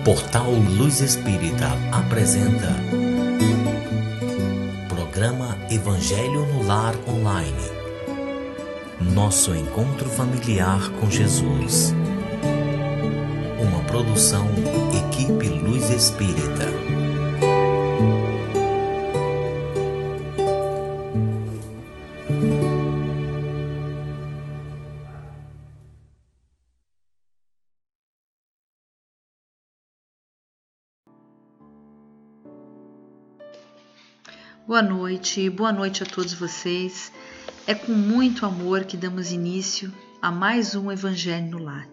Portal Luz Espírita apresenta Programa Evangelho no Lar Online. Nosso encontro familiar com Jesus. Uma produção Equipe Luz Espírita. Boa noite a todos vocês. É com muito amor que damos início a mais um Evangelho no Lar.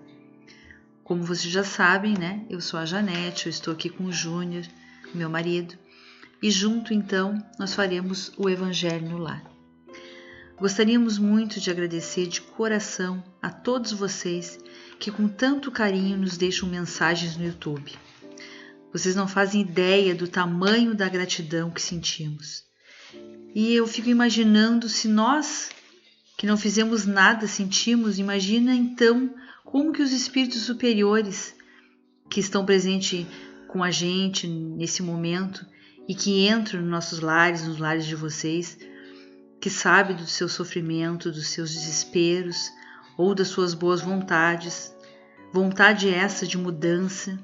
Como vocês já sabem, né? Eu sou a Janete, eu estou aqui com o Júnior, meu marido, e junto então nós faremos o Evangelho no Lar. Gostaríamos muito de agradecer de coração a todos vocês que com tanto carinho nos deixam mensagens no YouTube. Vocês não fazem ideia do tamanho da gratidão que sentimos. E eu fico imaginando, se nós, que não fizemos nada, sentimos, imagina então como que os espíritos superiores que estão presentes com a gente nesse momento e que entram nos nossos lares, nos lares de vocês, que sabem do seu sofrimento, dos seus desesperos ou das suas boas vontades, vontade essa de mudança,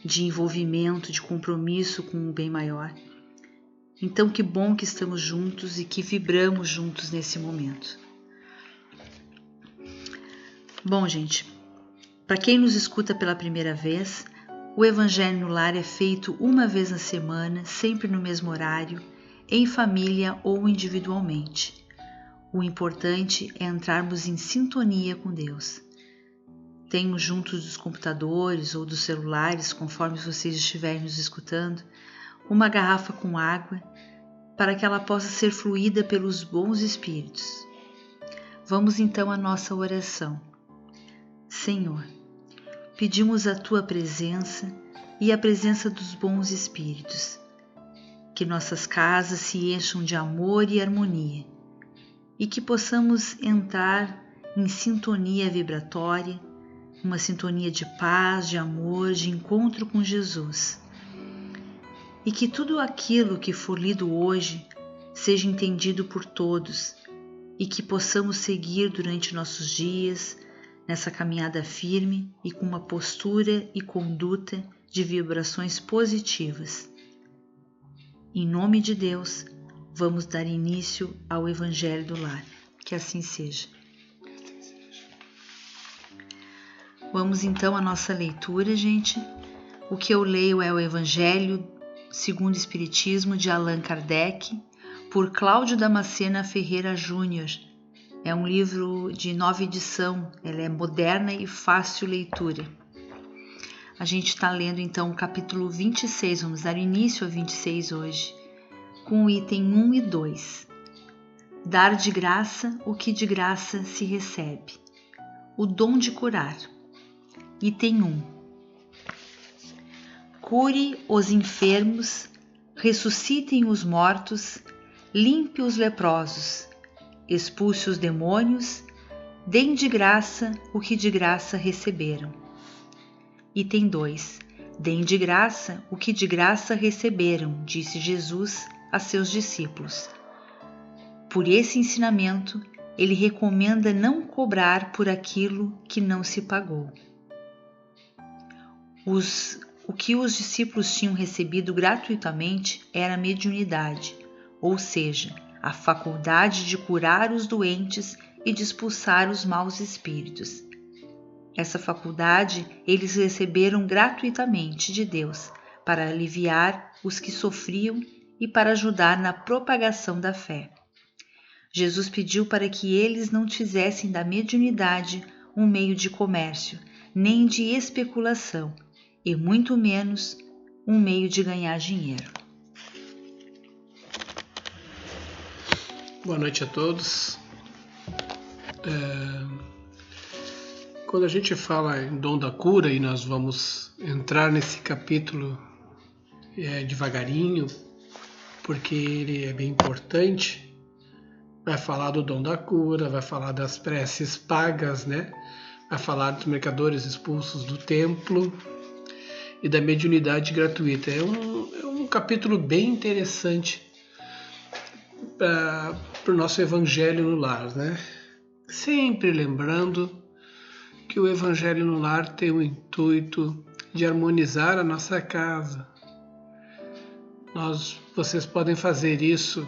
de envolvimento, de compromisso com o bem maior. Então, que bom que estamos juntos e que vibramos juntos nesse momento. Bom, gente, para quem nos escuta pela primeira vez, o Evangelho no Lar é feito uma vez na semana, sempre no mesmo horário, em família ou individualmente. O importante é entrarmos em sintonia com Deus. Tenho junto dos computadores ou dos celulares, conforme vocês estiverem nos escutando, uma garrafa com água para que ela possa ser fluída pelos bons espíritos. Vamos então à nossa oração. Senhor, pedimos a Tua presença e a presença dos bons espíritos, que nossas casas se encham de amor e harmonia e que possamos entrar em sintonia vibratória, uma sintonia de paz, de amor, de encontro com Jesus. E que tudo aquilo que for lido hoje seja entendido por todos e que possamos seguir durante nossos dias nessa caminhada firme e com uma postura e conduta de vibrações positivas. Em nome de Deus, vamos dar início ao Evangelho do Lar. Que assim seja. Vamos então à nossa leitura, gente. O que eu leio é o Evangelho segundo o Espiritismo de Allan Kardec, por Cláudio Damascena Ferreira Júnior. É um livro de nova edição, ela é moderna e fácil leitura. A gente está lendo então o capítulo 26, vamos dar início a 26 hoje, com o item 1 e 2. Dar de graça o que de graça se recebe. O dom de curar. Item 1. Cure os enfermos, ressuscitem os mortos, limpe os leprosos, expulse os demônios, deem de graça o que de graça receberam. Item 2. Deem de graça o que de graça receberam, disse Jesus a seus discípulos. Por esse ensinamento, ele recomenda não cobrar por aquilo que não se pagou. O que os discípulos tinham recebido gratuitamente era a mediunidade, ou seja, a faculdade de curar os doentes e de expulsar os maus espíritos. Essa faculdade eles receberam gratuitamente de Deus para aliviar os que sofriam e para ajudar na propagação da fé. Jesus pediu para que eles não fizessem da mediunidade um meio de comércio, nem de especulação, e muito menos um meio de ganhar dinheiro. Boa noite a todos. Quando a gente fala em dom da cura, e nós vamos entrar nesse capítulo devagarinho, porque ele é bem importante, vai falar do dom da cura, vai falar das preces pagas, né? Vai falar dos mercadores expulsos do templo. e da mediunidade gratuita. É um capítulo bem interessante para o nosso Evangelho no Lar, né? Sempre lembrando que o Evangelho no Lar tem o intuito de harmonizar a nossa casa. Vocês podem fazer isso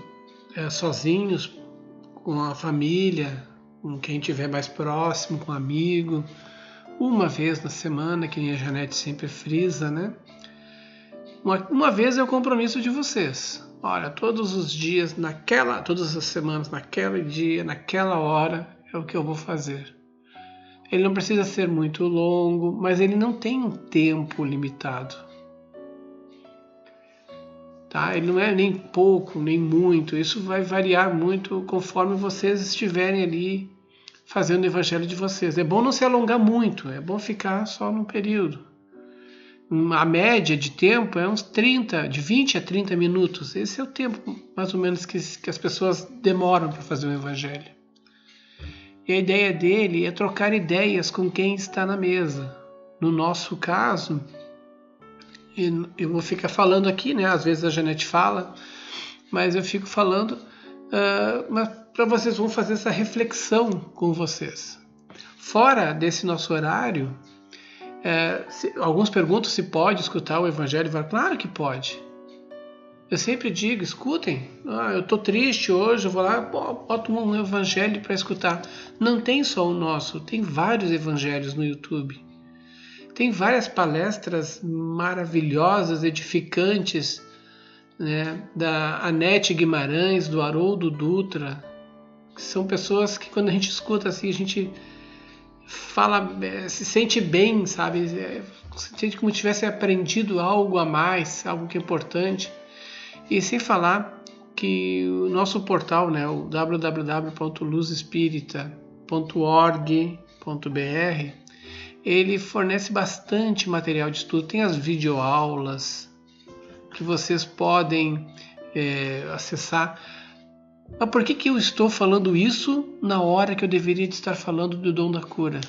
sozinhos, com a família, com quem estiver mais próximo, com um amigo, uma vez na semana, que nem a Janete sempre frisa, né? Uma vez é o compromisso de vocês. Olha, todos os dias, todas as semanas, naquele dia, naquela hora, é o que eu vou fazer. Ele não precisa ser muito longo, mas ele não tem um tempo limitado. Tá? Ele não é nem pouco, nem muito. Isso vai variar muito conforme vocês estiverem ali fazendo o evangelho de vocês. É bom não se alongar muito, é bom ficar só num período. A média de tempo é uns 20 a 30 minutos. Esse é o tempo, mais ou menos, que as pessoas demoram para fazer o evangelho. E a ideia dele é trocar ideias com quem está na mesa. No nosso caso, eu vou ficar falando aqui, né? Às vezes a Janete fala, mas eu fico falando para vocês vão fazer essa reflexão com vocês. Fora desse nosso horário, alguns perguntam se pode escutar o Evangelho. Claro que pode. Eu sempre digo, escutem. Eu estou triste hoje, eu vou lá, boto um Evangelho para escutar. Não tem só o nosso, tem vários Evangelhos no YouTube. Tem várias palestras maravilhosas, edificantes, né, da Anete Guimarães, do Haroldo Dutra, que são pessoas que quando a gente escuta assim, a gente fala, se sente bem, sabe? Se sente como se tivesse aprendido algo a mais, algo que é importante. E sem falar que o nosso portal, né, o www.luzespirita.org.br, ele fornece bastante material de estudo. Tem as videoaulas que vocês podem acessar. Mas por que eu estou falando isso na hora que eu deveria estar falando do dom da cura?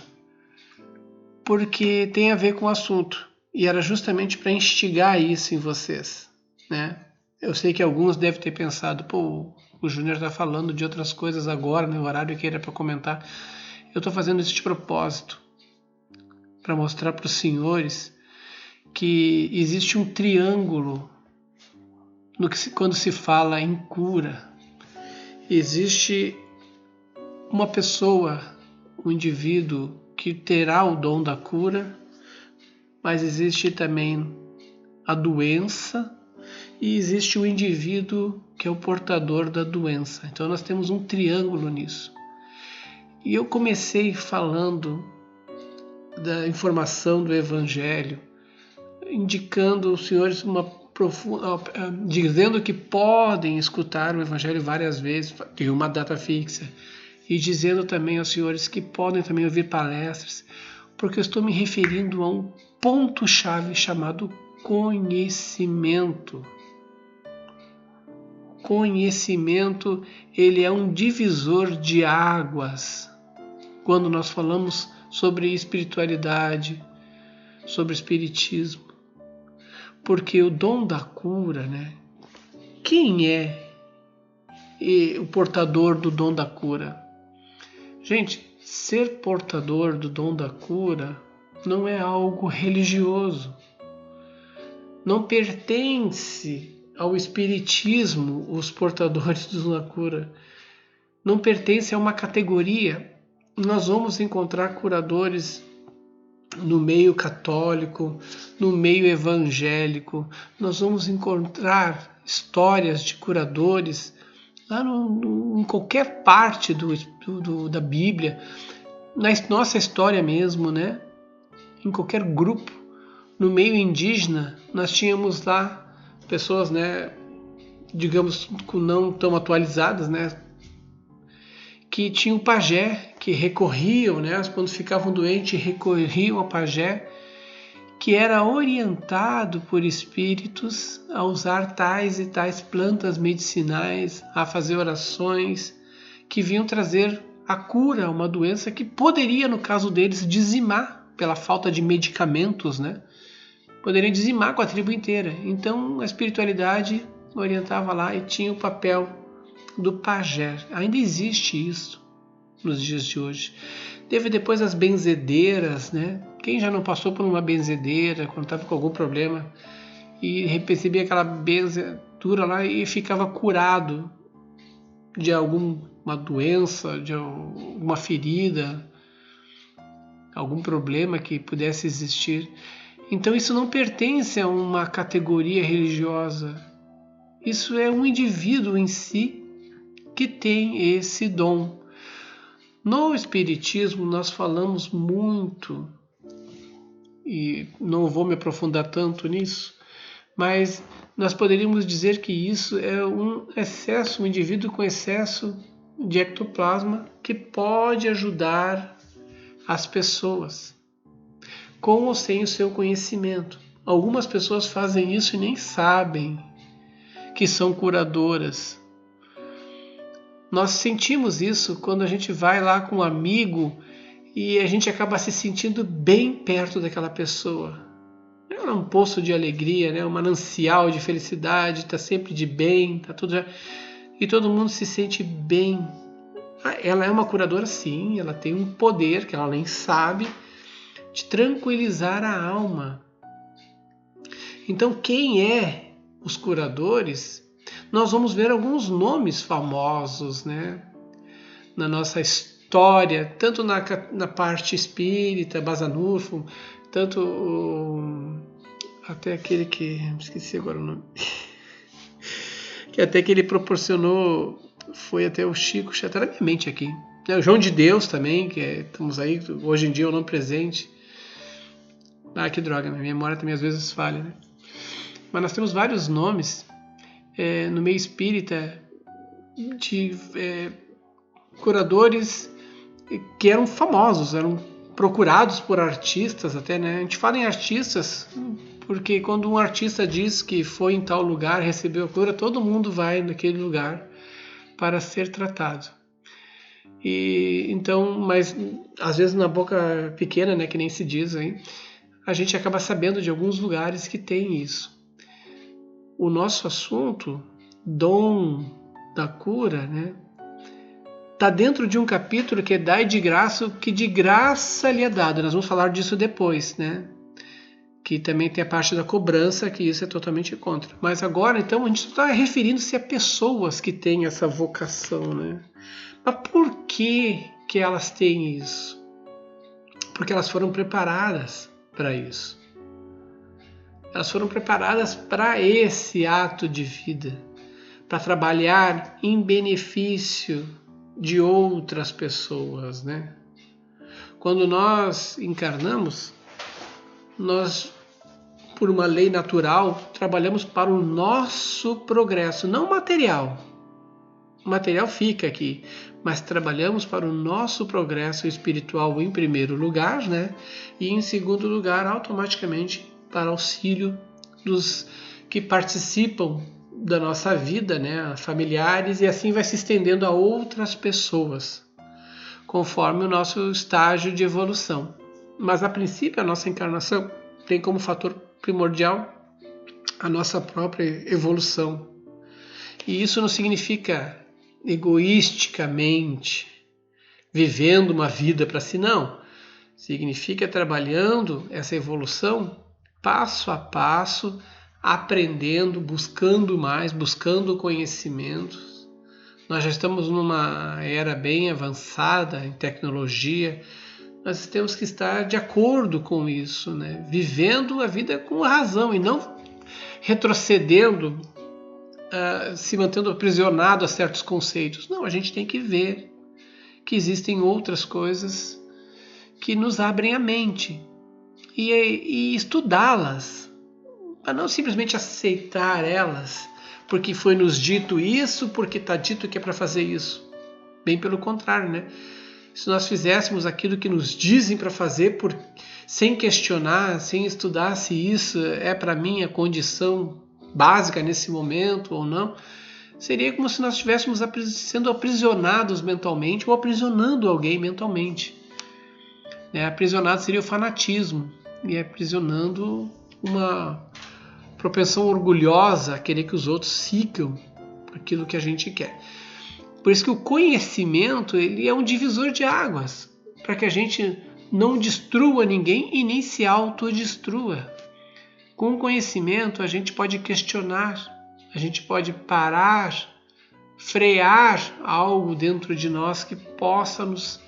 Porque tem a ver com o assunto. E era justamente para instigar isso em vocês, né? Eu sei que alguns devem ter pensado, o Júnior está falando de outras coisas agora, no horário que era para comentar. Eu estou fazendo isso de propósito, para mostrar para os senhores que existe um triângulo quando se fala em cura. Existe uma pessoa, um indivíduo que terá o dom da cura, mas existe também a doença e existe o indivíduo que é o portador da doença. Então nós temos um triângulo nisso. E eu comecei falando da informação do Evangelho, indicando os senhores dizendo que podem escutar o Evangelho várias vezes, tem uma data fixa, e dizendo também aos senhores que podem também ouvir palestras, porque eu estou me referindo a um ponto-chave chamado conhecimento. Conhecimento, ele é um divisor de águas. Quando nós falamos sobre espiritualidade, sobre espiritismo, porque o dom da cura, né? Quem é o portador do dom da cura? Gente, ser portador do dom da cura não é algo religioso. Não pertence ao espiritismo os portadores do dom da cura. Não pertence a uma categoria. Nós vamos encontrar curadores no meio católico, no meio evangélico. Nós vamos encontrar histórias de curadores lá em qualquer parte da Bíblia, na nossa história mesmo, né? Em qualquer grupo. No meio indígena, nós tínhamos lá pessoas, né, digamos, não tão atualizadas, né, que tinham o pajé, que recorriam, né, quando ficavam doentes, recorriam ao pajé, que era orientado por espíritos a usar tais e tais plantas medicinais, a fazer orações, que vinham trazer a cura a uma doença que poderia, no caso deles, dizimar pela falta de medicamentos, né? poderiam dizimar com a tribo inteira. Então a espiritualidade orientava lá e tinha o papel do pajé. Ainda existe isso nos dias de hoje. Teve depois as benzedeiras, né? Quem já não passou por uma benzedeira quando estava com algum problema e recebia aquela benzedura lá e ficava curado de alguma doença, de alguma ferida, algum problema que pudesse existir. Então isso não pertence a uma categoria religiosa. Isso é um indivíduo em si que tem esse dom. No Espiritismo nós falamos muito, e não vou me aprofundar tanto nisso, mas nós poderíamos dizer que isso é um indivíduo com excesso de ectoplasma que pode ajudar as pessoas, com ou sem o seu conhecimento. Algumas pessoas fazem isso e nem sabem que são curadoras. Nós sentimos isso quando a gente vai lá com um amigo e a gente acaba se sentindo bem perto daquela pessoa. É um poço de alegria, né? Um manancial de felicidade, está sempre de bem, tá tudo e todo mundo se sente bem. Ela é uma curadora, sim, ela tem um poder que ela nem sabe de tranquilizar a alma. Então, quem é os curadores? Nós vamos ver alguns nomes famosos, né, na nossa história, tanto na parte espírita, Basanufo, tanto até aquele que... esqueci agora o nome. Que até que ele proporcionou, foi até o Chico, já está na minha mente aqui. O João de Deus também, que estamos aí, hoje em dia é o nome presente. Ah, que droga, minha memória também às vezes falha, né? Mas nós temos vários nomes no meio espírita de curadores que eram famosos, eram procurados por artistas até, né? A gente fala em artistas porque quando um artista diz que foi em tal lugar, recebeu a cura, todo mundo vai naquele lugar para ser tratado. E então, mas às vezes na boca pequena, né, que nem se diz aí, a gente acaba sabendo de alguns lugares que tem isso. O nosso assunto, dom da cura, né, está dentro de um capítulo que é dai de graça o que de graça lhe é dado. Nós vamos falar disso depois, né? Que também tem a parte da cobrança, que isso é totalmente contra. Mas agora, então, a gente está referindo-se a pessoas que têm essa vocação, né? Mas por que elas têm isso? Porque elas foram preparadas para isso. Elas foram preparadas para esse ato de vida, para trabalhar em benefício de outras pessoas, né? Quando nós encarnamos, nós, por uma lei natural, trabalhamos para o nosso progresso, não material. O material fica aqui, mas trabalhamos para o nosso progresso espiritual em primeiro lugar, né? E em segundo lugar, automaticamente, para auxílio dos que participam da nossa vida, né? Familiares, e assim vai se estendendo a outras pessoas, conforme o nosso estágio de evolução. Mas, a princípio, a nossa encarnação tem como fator primordial a nossa própria evolução. E isso não significa egoisticamente vivendo uma vida para si, não. Significa trabalhando essa evolução passo a passo, aprendendo, buscando mais, buscando conhecimentos. Nós já estamos numa era bem avançada em tecnologia. Nós temos que estar de acordo com isso, né? Vivendo a vida com razão e não retrocedendo, se mantendo aprisionado a certos conceitos. Não, a gente tem que ver que existem outras coisas que nos abrem a mente e estudá-las, para não simplesmente aceitar elas porque foi nos dito isso, porque está dito que é para fazer isso. Bem pelo contrário, né? Se nós fizéssemos aquilo que nos dizem para fazer sem questionar, sem estudar se isso é para mim a condição básica nesse momento ou não, seria como se nós estivéssemos sendo aprisionados mentalmente ou aprisionando alguém mentalmente. Aprisionado seria o fanatismo e aprisionando uma propensão orgulhosa a querer que os outros sigam aquilo que a gente quer. Por isso que o conhecimento, ele é um divisor de águas, para que a gente não destrua ninguém e nem se autodestrua. Com o conhecimento, a gente pode questionar, a gente pode parar, frear algo dentro de nós que possa nos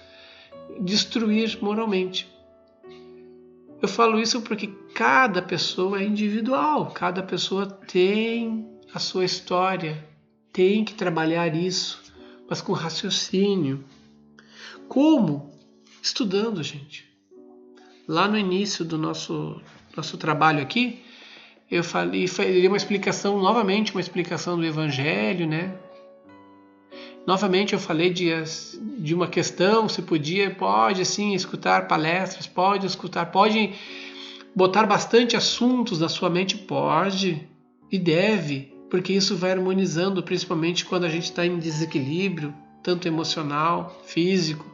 destruir moralmente. Eu falo isso porque cada pessoa é individual, cada pessoa tem a sua história, tem que trabalhar isso, mas com raciocínio. Como? Estudando, gente. Lá no início do nosso trabalho aqui, eu dei uma explicação, novamente uma explicação do Evangelho, né? Novamente eu falei de uma questão, se pode sim escutar palestras, pode botar bastante assuntos na sua mente, pode e deve, porque isso vai harmonizando, principalmente quando a gente está em desequilíbrio, tanto emocional, físico.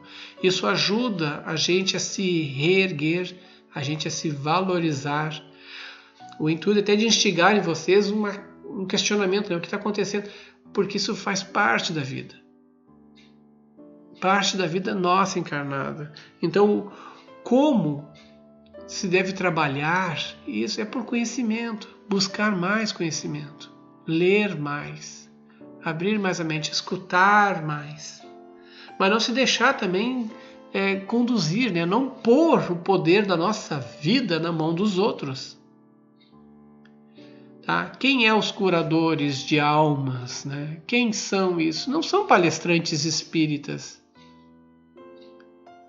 Isso ajuda a gente a se reerguer, a gente a se valorizar. O intuito é até de instigar em vocês um questionamento, né? O que está acontecendo? Porque isso faz parte da vida. Parte da vida nossa encarnada. Então, como se deve trabalhar isso? É por conhecimento. Buscar mais conhecimento. Ler mais. Abrir mais a mente. Escutar mais. Mas não se deixar também conduzir, né? Não pôr o poder da nossa vida na mão dos outros. Tá? Quem é os curadores de almas? Né? Quem são isso? Não são palestrantes espíritas.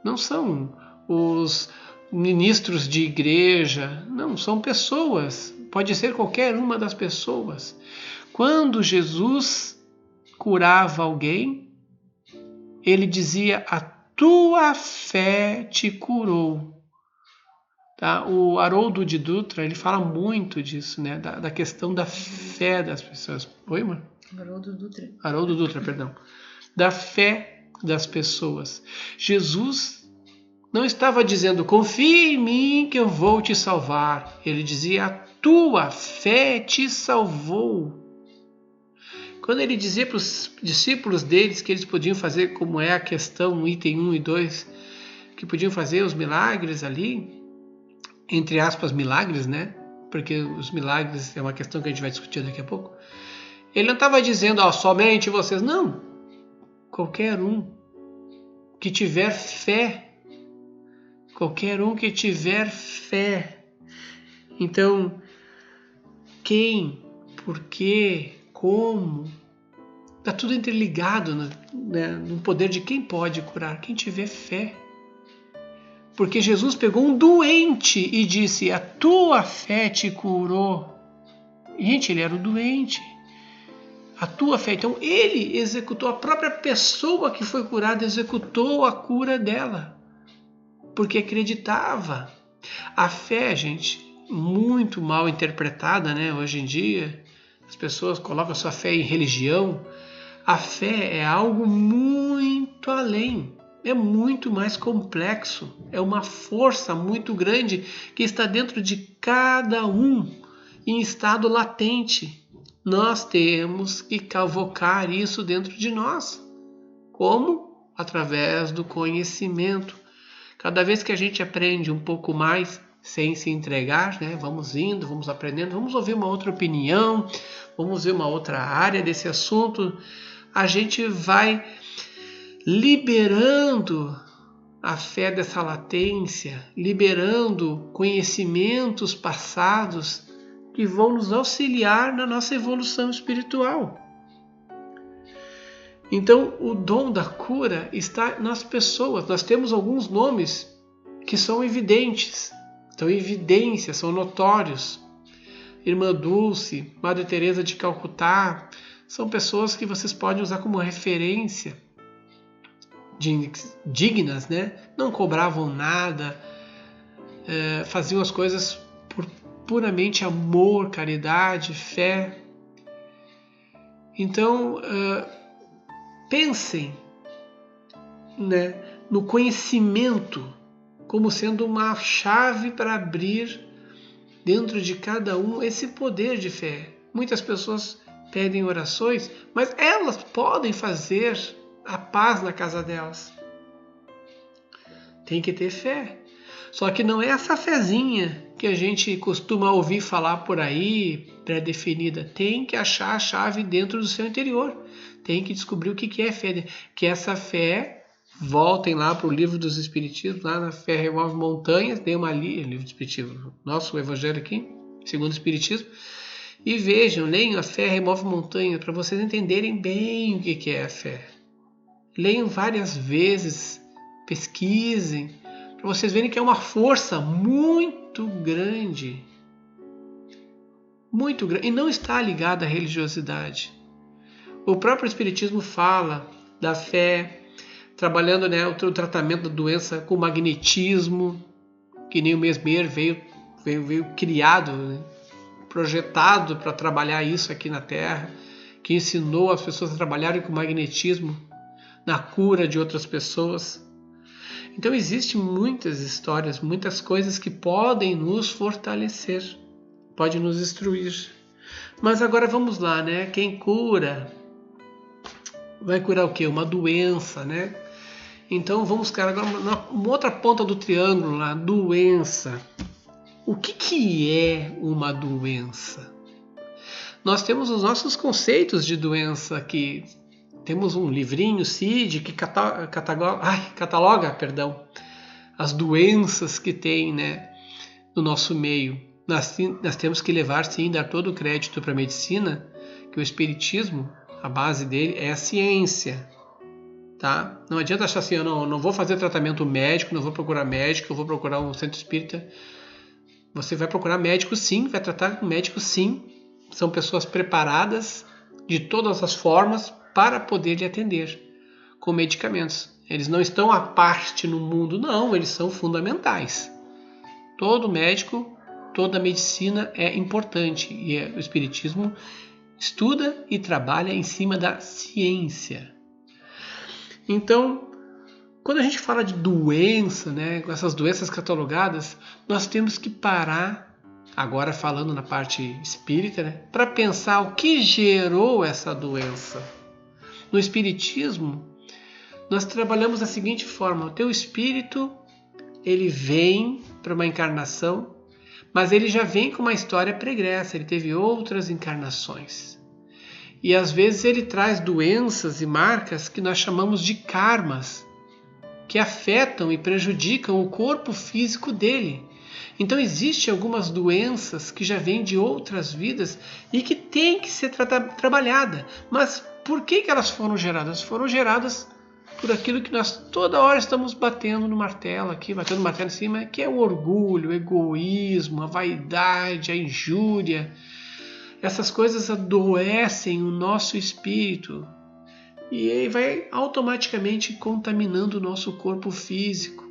Não são os ministros de igreja. Não, são pessoas. Pode ser qualquer uma das pessoas. Quando Jesus curava alguém, ele dizia: a tua fé te curou. Tá? O Haroldo de Dutra, ele fala muito disso, né? Da questão da fé das pessoas. Oi, mano? Haroldo Dutra, perdão. Da fé das pessoas. Jesus não estava dizendo: confie em mim que eu vou te salvar. Ele dizia: a tua fé te salvou. Quando ele dizia para os discípulos deles que eles podiam fazer, como é a questão, item 1 e 2, que podiam fazer os milagres ali, entre aspas, milagres, né? Porque os milagres é uma questão que a gente vai discutir daqui a pouco. Ele não estava dizendo, somente vocês. Não. Qualquer um que tiver fé. Qualquer um que tiver fé. Então, quem, por quê, como, está tudo interligado, né, no poder de quem pode curar, quem tiver fé. Porque Jesus pegou um doente e disse: a tua fé te curou. Gente, ele era o doente. A tua fé. Então ele executou, a própria pessoa que foi curada executou a cura dela. Porque acreditava. A fé, gente, muito mal interpretada, né? Hoje em dia, as pessoas colocam a sua fé em religião. A fé é algo muito além. É muito mais complexo, é uma força muito grande que está dentro de cada um em estado latente. Nós temos que cavocar isso dentro de nós. Como? Através do conhecimento. Cada vez que a gente aprende um pouco mais, sem se entregar, né? Vamos indo, vamos aprendendo, vamos ouvir uma outra opinião, vamos ver uma outra área desse assunto, a gente vai liberando a fé dessa latência, liberando conhecimentos passados que vão nos auxiliar na nossa evolução espiritual. Então, o dom da cura está nas pessoas. Nós temos alguns nomes que são evidentes, são evidências, são notórios. Irmã Dulce, Madre Teresa de Calcutá, são pessoas que vocês podem usar como referência, dignas, né? Não cobravam nada, faziam as coisas por puramente amor, caridade, fé. Então, pensem, né, no conhecimento como sendo uma chave para abrir dentro de cada um esse poder de fé. Muitas pessoas pedem orações, mas elas podem fazer a paz na casa delas. Tem que ter fé. Só que não é essa fezinha que a gente costuma ouvir falar por aí, pré-definida. Tem que achar a chave dentro do seu interior. Tem que descobrir o que é fé. Que essa fé, voltem lá para o livro dos Espiritismos, lá na Fé Remove Montanhas, tem uma livro do Espiritismo, nosso Evangelho aqui, segundo o Espiritismo, e vejam, leiam a Fé Remove Montanhas, para vocês entenderem bem o que é a fé. Leiam várias vezes, pesquisem, para vocês verem que é uma força muito grande, e não está ligada à religiosidade. O próprio Espiritismo fala da fé, trabalhando, o tratamento da doença com magnetismo, que nem o Mesmer veio criado, projetado para trabalhar isso aqui na Terra, que ensinou as pessoas a trabalharem com magnetismo na cura de outras pessoas. Então existem muitas histórias, muitas coisas que podem nos fortalecer, podem nos instruir. Mas agora vamos lá, Quem cura vai curar o quê? Uma doença, Então vamos ficar agora uma outra ponta do triângulo lá, doença. O que é uma doença? Nós temos os nossos conceitos de doença aqui. Temos um livrinho, CID, que cataloga as doenças que tem, no nosso meio. Nós temos que levar, sim, dar todo o crédito para a medicina, que o Espiritismo, a base dele é a ciência. Tá? Não adianta achar assim, eu não vou fazer tratamento médico, não vou procurar médico, eu vou procurar um centro espírita. Você vai procurar médico, sim, vai tratar com médico, sim. São pessoas preparadas de todas as formas para poder lhe atender com medicamentos. Eles não estão à parte no mundo, não, eles são fundamentais. Todo médico, toda medicina é importante e o Espiritismo estuda e trabalha em cima da ciência. Então, quando a gente fala de doença, com essas doenças catalogadas, nós temos que parar, agora falando na parte espírita, para pensar o que gerou essa doença. No Espiritismo, nós trabalhamos da seguinte forma: o teu espírito, ele vem para uma encarnação, mas ele já vem com uma história pregressa, ele teve outras encarnações. E às vezes ele traz doenças e marcas que nós chamamos de karmas, que afetam e prejudicam o corpo físico dele. Então existem algumas doenças que já vêm de outras vidas e que têm que ser trabalhadas. Mas por que elas foram geradas? Foram geradas por aquilo que nós toda hora estamos batendo no martelo aqui, batendo o martelo em cima, que é o orgulho, o egoísmo, a vaidade, a injúria. Essas coisas adoecem o nosso espírito e aí vai automaticamente contaminando o nosso corpo físico.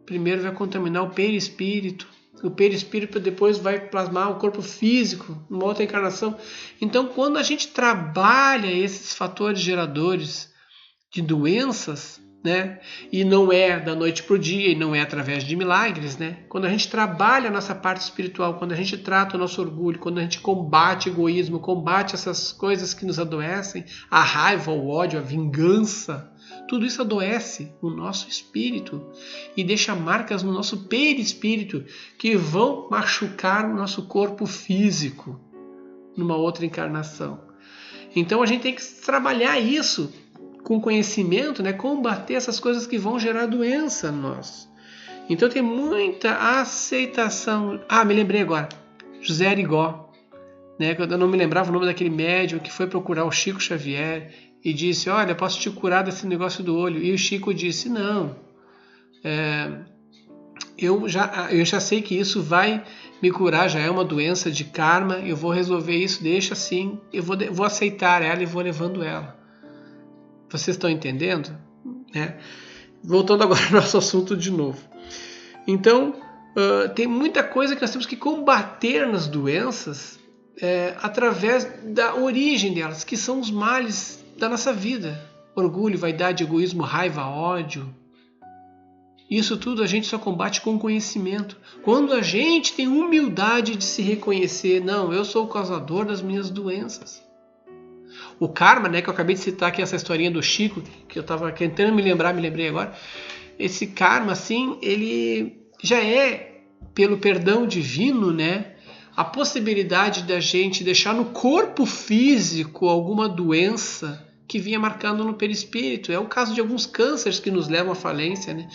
Primeiro vai contaminar o perispírito. O perispírito depois vai plasmar o corpo físico, numa outra encarnação. Então, quando a gente trabalha esses fatores geradores de doenças, e não é da noite para o dia, e não é através de milagres, quando a gente trabalha a nossa parte espiritual, quando a gente trata o nosso orgulho, quando a gente combate o egoísmo, combate essas coisas que nos adoecem, a raiva, o ódio, a vingança, tudo isso adoece o nosso espírito e deixa marcas no nosso perispírito que vão machucar o nosso corpo físico numa outra encarnação. Então a gente tem que trabalhar isso com conhecimento, combater essas coisas que vão gerar doença em nós. Então tem muita aceitação. Me lembrei agora. José Arigó, eu não me lembrava o nome daquele médium que foi procurar o Chico Xavier e disse: olha, posso te curar desse negócio do olho. E o Chico disse: não, eu já sei que isso vai me curar, já é uma doença de karma, eu vou resolver isso, deixa assim, eu vou aceitar ela e vou levando ela. Vocês estão entendendo? Voltando agora ao nosso assunto de novo. Então, tem muita coisa que nós temos que combater nas doenças através da origem delas, que são os males da nossa vida. Orgulho, vaidade, egoísmo, raiva, ódio. Isso tudo a gente só combate com conhecimento. Quando a gente tem humildade de se reconhecer, não, eu sou o causador das minhas doenças. O karma, né, que eu acabei de citar aqui, essa historinha do Chico, que eu estava tentando me lembrei agora. Esse karma, assim, ele já é, pelo perdão divino, né, a possibilidade da gente deixar no corpo físico alguma doença que vinha marcando no perispírito. É o caso de alguns cânceres que nos levam à falência, né?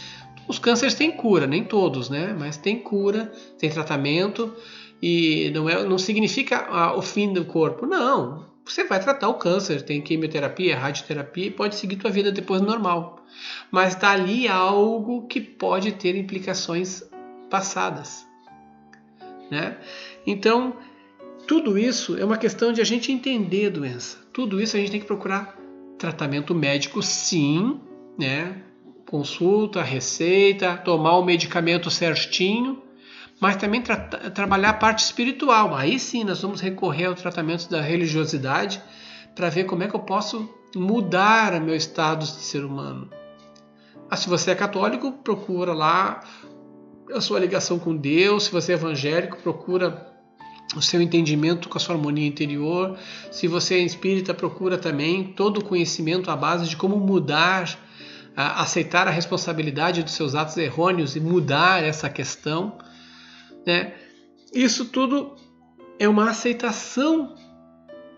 Os cânceres têm cura, nem todos, né? Mas tem cura, tem tratamento e não significa o fim do corpo. Não, você vai tratar o câncer, tem quimioterapia, radioterapia e pode seguir tua vida depois normal. Mas está ali algo que pode ter implicações passadas, né? Então, tudo isso é uma questão de a gente entender a doença. Tudo isso a gente tem que procurar tratamento médico, sim, né? Consulta, receita, tomar o medicamento certinho, mas também trabalhar a parte espiritual. Aí sim nós vamos recorrer ao tratamento da religiosidade para ver como é que eu posso mudar o meu estado de ser humano. Se você é católico, procura lá a sua ligação com Deus. Se você é evangélico, procura o seu entendimento com a sua harmonia interior. Se você é espírita, procura também todo o conhecimento à base de como mudar, aceitar a responsabilidade dos seus atos errôneos e mudar essa questão, né? Isso tudo é uma aceitação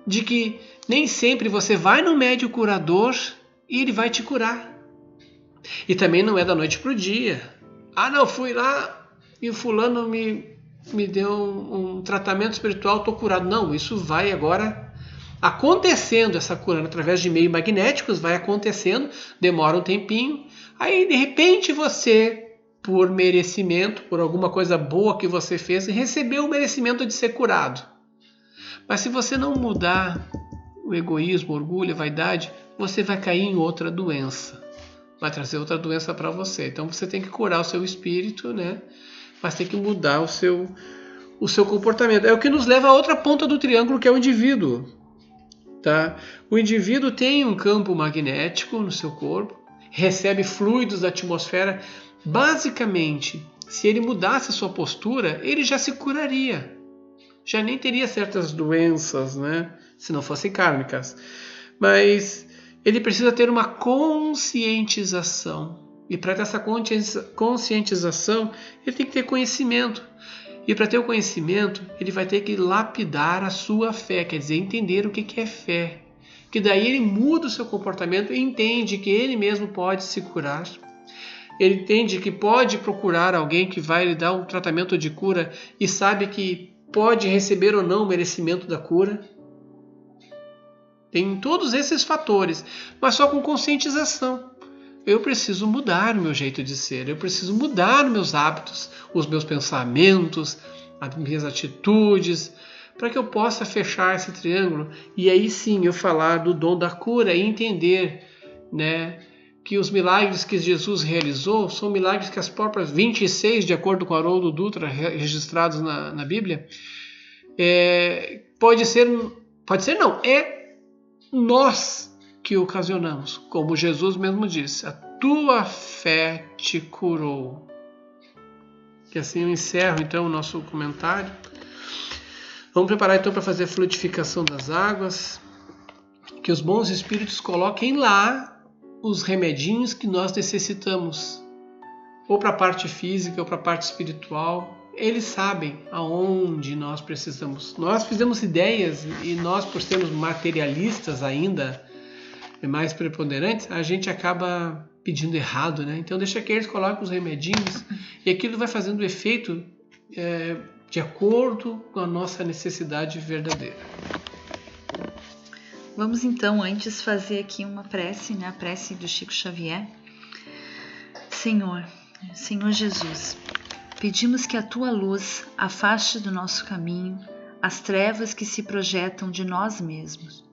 de que nem sempre você vai no médico curador e ele vai te curar. E também não é da noite para o dia. Não, fui lá e o fulano me deu um tratamento espiritual, estou curado. Não, isso vai agora acontecendo, essa cura através de meios magnéticos, vai acontecendo, demora um tempinho. Aí, de repente, você, por merecimento, por alguma coisa boa que você fez, recebeu o merecimento de ser curado. Mas se você não mudar o egoísmo, o orgulho, a vaidade, você vai cair em outra doença. Vai trazer outra doença para você. Então você tem que curar o seu espírito, né? Mas tem que mudar o seu comportamento. É o que nos leva a outra ponta do triângulo, que é o indivíduo. Tá? O indivíduo tem um campo magnético no seu corpo, recebe fluidos da atmosfera. Basicamente, se ele mudasse a sua postura, ele já se curaria. Já nem teria certas doenças, né? Se não fossem kármicas. Mas ele precisa ter uma conscientização. E para ter essa conscientização, ele tem que ter conhecimento. E para ter o conhecimento, ele vai ter que lapidar a sua fé, quer dizer, entender o que é fé. Que daí ele muda o seu comportamento e entende que ele mesmo pode se curar. Ele entende que pode procurar alguém que vai lhe dar um tratamento de cura e sabe que pode receber ou não o merecimento da cura. Tem todos esses fatores, mas só com conscientização. Eu preciso mudar o meu jeito de ser, eu preciso mudar os meus hábitos, os meus pensamentos, as minhas atitudes, para que eu possa fechar esse triângulo e aí sim eu falar do dom da cura e entender, né, que os milagres que Jesus realizou são milagres que as próprias 26, de acordo com Haroldo Dutra, registrados na Bíblia, é nós que ocasionamos, como Jesus mesmo disse, a tua fé te curou. Que assim eu encerro então o nosso comentário. Vamos preparar então para fazer a fluidificação das águas, que os bons espíritos coloquem lá os remedinhos que nós necessitamos, ou para a parte física ou para a parte espiritual. Eles sabem aonde nós precisamos. Nós fizemos ideias e nós, por sermos materialistas ainda, mais preponderantes, a gente acaba pedindo errado, né? Então deixa que eles coloquem os remedinhos e aquilo vai fazendo efeito de acordo com a nossa necessidade verdadeira. Vamos então antes fazer aqui uma prece, né? A prece do Chico Xavier. Senhor Jesus, pedimos que a tua luz afaste do nosso caminho as trevas que se projetam de nós mesmos.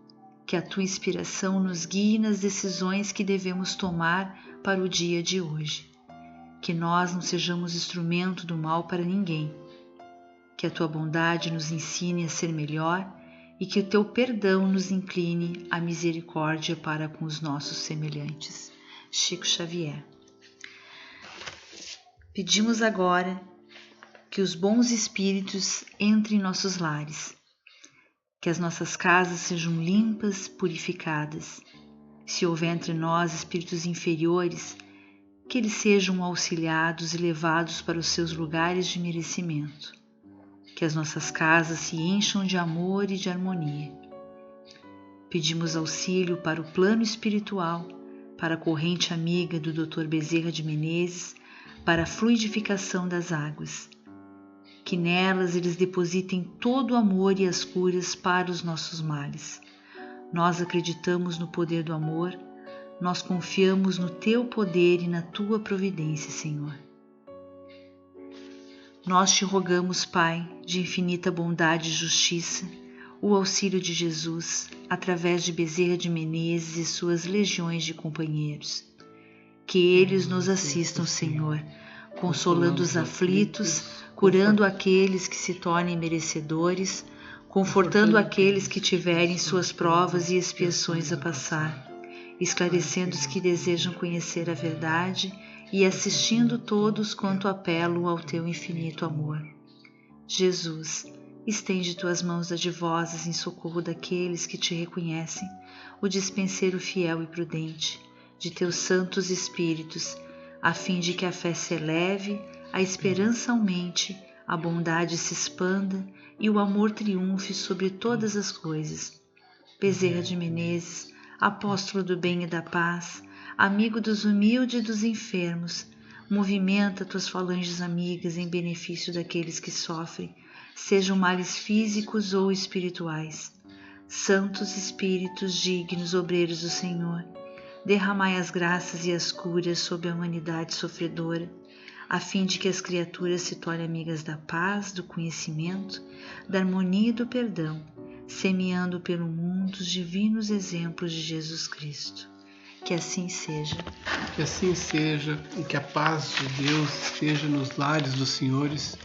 Que a tua inspiração nos guie nas decisões que devemos tomar para o dia de hoje. Que nós não sejamos instrumento do mal para ninguém. Que a tua bondade nos ensine a ser melhor e que o teu perdão nos incline à misericórdia para com os nossos semelhantes. Chico Xavier. Pedimos agora que os bons espíritos entrem em nossos lares, que as nossas casas sejam limpas, purificadas. Se houver entre nós espíritos inferiores, que eles sejam auxiliados e levados para os seus lugares de merecimento. Que as nossas casas se encham de amor e de harmonia. Pedimos auxílio para o plano espiritual, para a corrente amiga do Dr. Bezerra de Menezes, para a fluidificação das águas. Que nelas eles depositem todo o amor e as curas para os nossos males. Nós acreditamos no poder do amor, nós confiamos no Teu poder e na Tua providência, Senhor. Nós te rogamos, Pai, de infinita bondade e justiça, o auxílio de Jesus, através de Bezerra de Menezes e suas legiões de companheiros. Que eles nos assistam, Senhor, consolando os aflitos, curando aqueles que se tornem merecedores, confortando aqueles que tiverem suas provas e expiações a passar, esclarecendo os que desejam conhecer a verdade e assistindo todos quanto apelam ao Teu infinito amor. Jesus, estende Tuas mãos dadivosas em socorro daqueles que Te reconhecem, o dispenseiro fiel e prudente de Teus santos espíritos, a fim de que a fé se eleve, a esperança aumente, a bondade se expanda e o amor triunfe sobre todas as coisas. Bezerra de Menezes, apóstolo do bem e da paz, amigo dos humildes e dos enfermos, movimenta Tuas falanges amigas em benefício daqueles que sofrem, sejam males físicos ou espirituais. Santos Espíritos dignos, obreiros do Senhor, derramai as graças e as curas sobre a humanidade sofredora, a fim de que as criaturas se tornem amigas da paz, do conhecimento, da harmonia e do perdão, semeando pelo mundo os divinos exemplos de Jesus Cristo. Que assim seja. Que assim seja e que a paz de Deus esteja nos lares dos senhores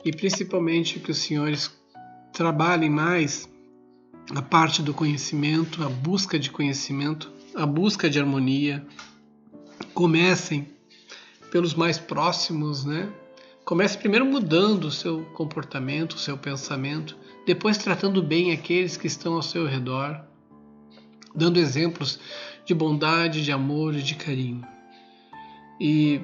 e principalmente que os senhores trabalhem mais a parte do conhecimento, a busca de conhecimento, a busca de harmonia. Comecem pelos mais próximos, né? Comece primeiro mudando o seu comportamento, o seu pensamento, depois tratando bem aqueles que estão ao seu redor, dando exemplos de bondade, de amor e de carinho. E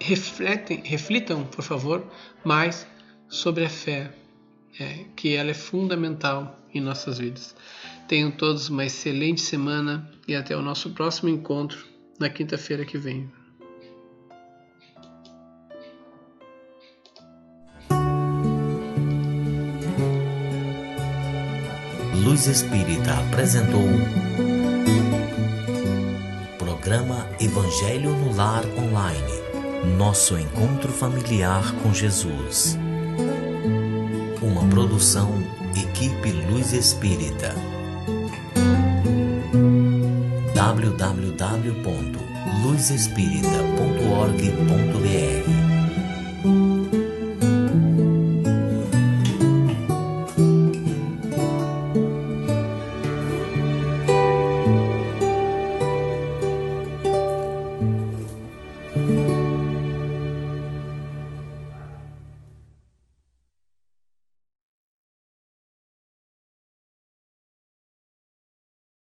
reflitam, por favor, mais sobre a fé, que ela é fundamental em nossas vidas. Tenham todos uma excelente semana e até o nosso próximo encontro na quinta-feira que vem. Luz Espírita apresentou Programa Evangelho no Lar Online. Nosso encontro familiar com Jesus. Uma produção Equipe Luz Espírita. www.luzespirita.org.br